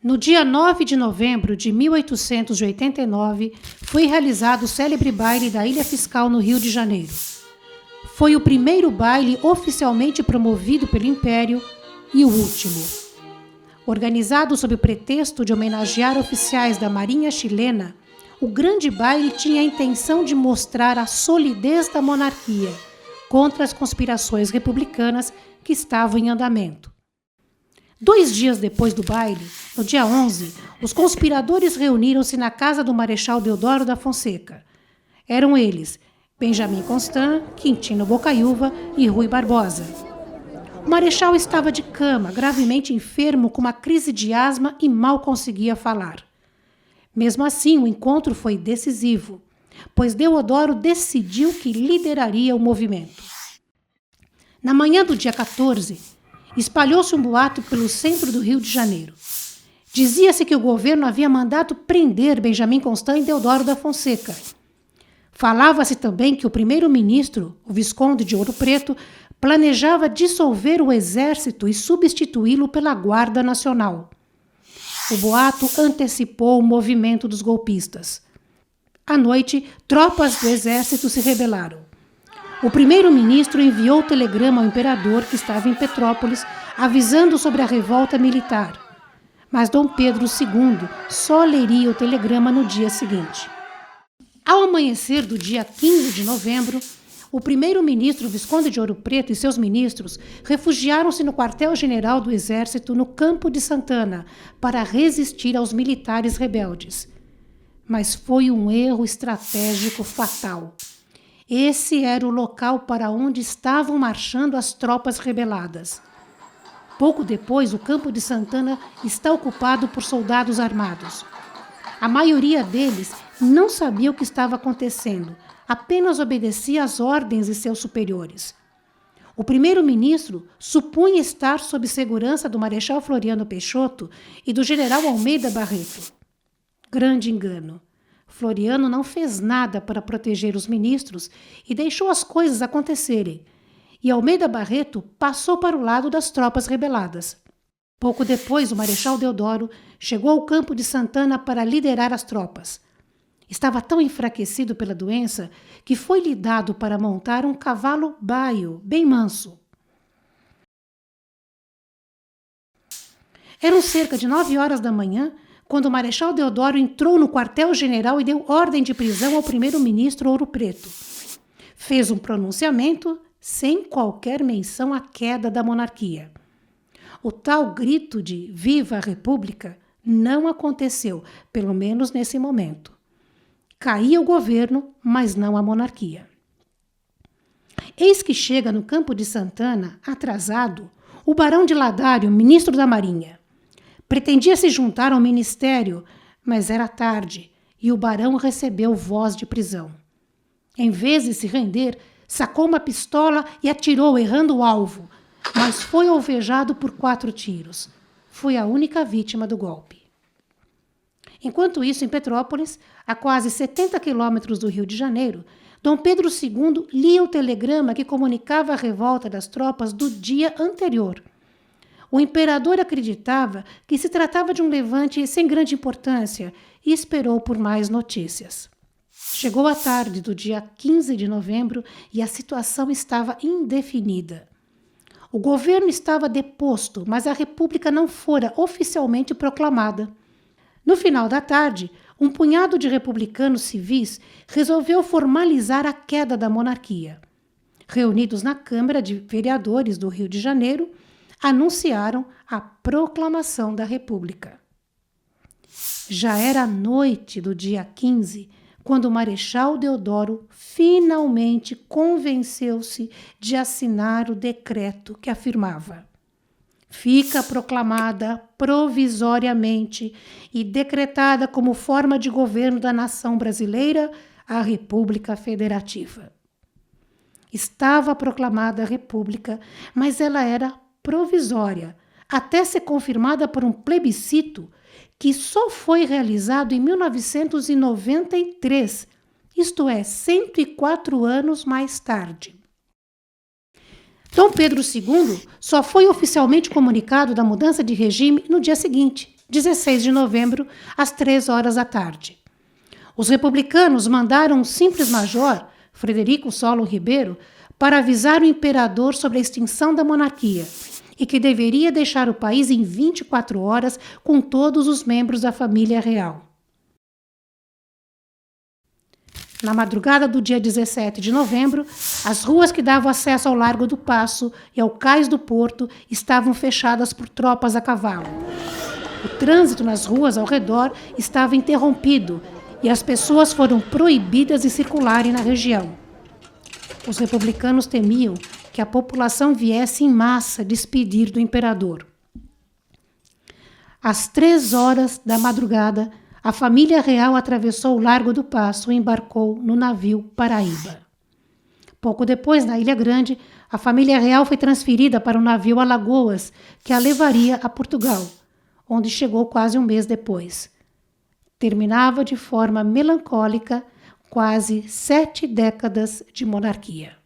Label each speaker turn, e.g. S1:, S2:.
S1: No dia 9 de novembro de 1889, foi realizado o célebre baile da Ilha Fiscal no Rio de Janeiro. Foi o primeiro baile oficialmente promovido pelo Império e o último. Organizado sob o pretexto de homenagear oficiais da Marinha chilena, o grande baile tinha a intenção de mostrar a solidez da monarquia contra as conspirações republicanas que estavam em andamento. 2 dias depois do baile, no dia 11, os conspiradores reuniram-se na casa do Marechal Deodoro da Fonseca. Eram eles Benjamin Constant, Quintino Bocaiúva e Rui Barbosa. O Marechal estava de cama, gravemente enfermo, com uma crise de asma e mal conseguia falar. Mesmo assim, o encontro foi decisivo, pois Deodoro decidiu que lideraria o movimento. Na manhã do dia 14, espalhou-se um boato pelo centro do Rio de Janeiro. Dizia-se que o governo havia mandado prender Benjamin Constant e Deodoro da Fonseca. Falava-se também que o primeiro-ministro, o Visconde de Ouro Preto, planejava dissolver o exército e substituí-lo pela Guarda Nacional. O boato antecipou o movimento dos golpistas. À noite, tropas do exército se rebelaram. O primeiro-ministro enviou telegrama ao imperador, que estava em Petrópolis, avisando sobre a revolta militar. Mas Dom Pedro II só leria o telegrama no dia seguinte. Ao amanhecer do dia 15 de novembro, o primeiro-ministro Visconde de Ouro Preto e seus ministros refugiaram-se no quartel-general do Exército no Campo de Santana para resistir aos militares rebeldes. Mas foi um erro estratégico fatal. Esse era o local para onde estavam marchando as tropas rebeladas. Pouco depois, o Campo de Santana está ocupado por soldados armados. A maioria deles não sabia o que estava acontecendo, apenas obedecia às ordens de seus superiores. O primeiro-ministro supunha estar sob segurança do Marechal Floriano Peixoto e do general Almeida Barreto. Grande engano. Floriano não fez nada para proteger os ministros e deixou as coisas acontecerem. E Almeida Barreto passou para o lado das tropas rebeladas. Pouco depois, o Marechal Deodoro chegou ao Campo de Santana para liderar as tropas. Estava tão enfraquecido pela doença que foi-lhe dado para montar um cavalo baio, bem manso. Eram cerca de 9 horas da manhã, quando o Marechal Deodoro entrou no quartel-general e deu ordem de prisão ao primeiro-ministro Ouro Preto. Fez um pronunciamento sem qualquer menção à queda da monarquia. O tal grito de "Viva a República" não aconteceu, pelo menos nesse momento. Caía o governo, mas não a monarquia. Eis que chega no Campo de Santana, atrasado, o barão de Ladário, ministro da Marinha. Pretendia se juntar ao ministério, mas era tarde e o barão recebeu voz de prisão. Em vez de se render, sacou uma pistola e atirou, errando o alvo, mas foi alvejado por 4 tiros. Foi a única vítima do golpe. Enquanto isso, em Petrópolis, a quase 70 quilômetros do Rio de Janeiro, Dom Pedro II lia o telegrama que comunicava a revolta das tropas do dia anterior. O imperador acreditava que se tratava de um levante sem grande importância e esperou por mais notícias. Chegou a tarde do dia 15 de novembro e a situação estava indefinida. O governo estava deposto, mas a república não fora oficialmente proclamada. No final da tarde, um punhado de republicanos civis resolveu formalizar a queda da monarquia. Reunidos na Câmara de Vereadores do Rio de Janeiro, anunciaram a proclamação da República. Já era noite do dia 15, quando o Marechal Deodoro finalmente convenceu-se de assinar o decreto que afirmava: fica proclamada provisoriamente e decretada como forma de governo da nação brasileira a República Federativa. Estava proclamada a República, mas ela era provisória, até ser confirmada por um plebiscito que só foi realizado em 1993, isto é, 104 anos mais tarde. Dom Pedro II só foi oficialmente comunicado da mudança de regime no dia seguinte, 16 de novembro, às 3 horas da tarde. Os republicanos mandaram um simples major, Frederico Solon Ribeiro, para avisar o imperador sobre a extinção da monarquia e que deveria deixar o país em 24 horas com todos os membros da família real. Na madrugada do dia 17 de novembro, as ruas que davam acesso ao Largo do Paço e ao Cais do Porto estavam fechadas por tropas a cavalo. O trânsito nas ruas ao redor estava interrompido e as pessoas foram proibidas de circularem na região. Os republicanos temiam que a população viesse em massa despedir do imperador. Às 3 horas da madrugada, a família real atravessou o Largo do Paço e embarcou no navio Paraíba. Pouco depois, na Ilha Grande, a família real foi transferida para o navio Alagoas, que a levaria a Portugal, onde chegou quase um mês depois. Terminava de forma melancólica quase 7 décadas de monarquia.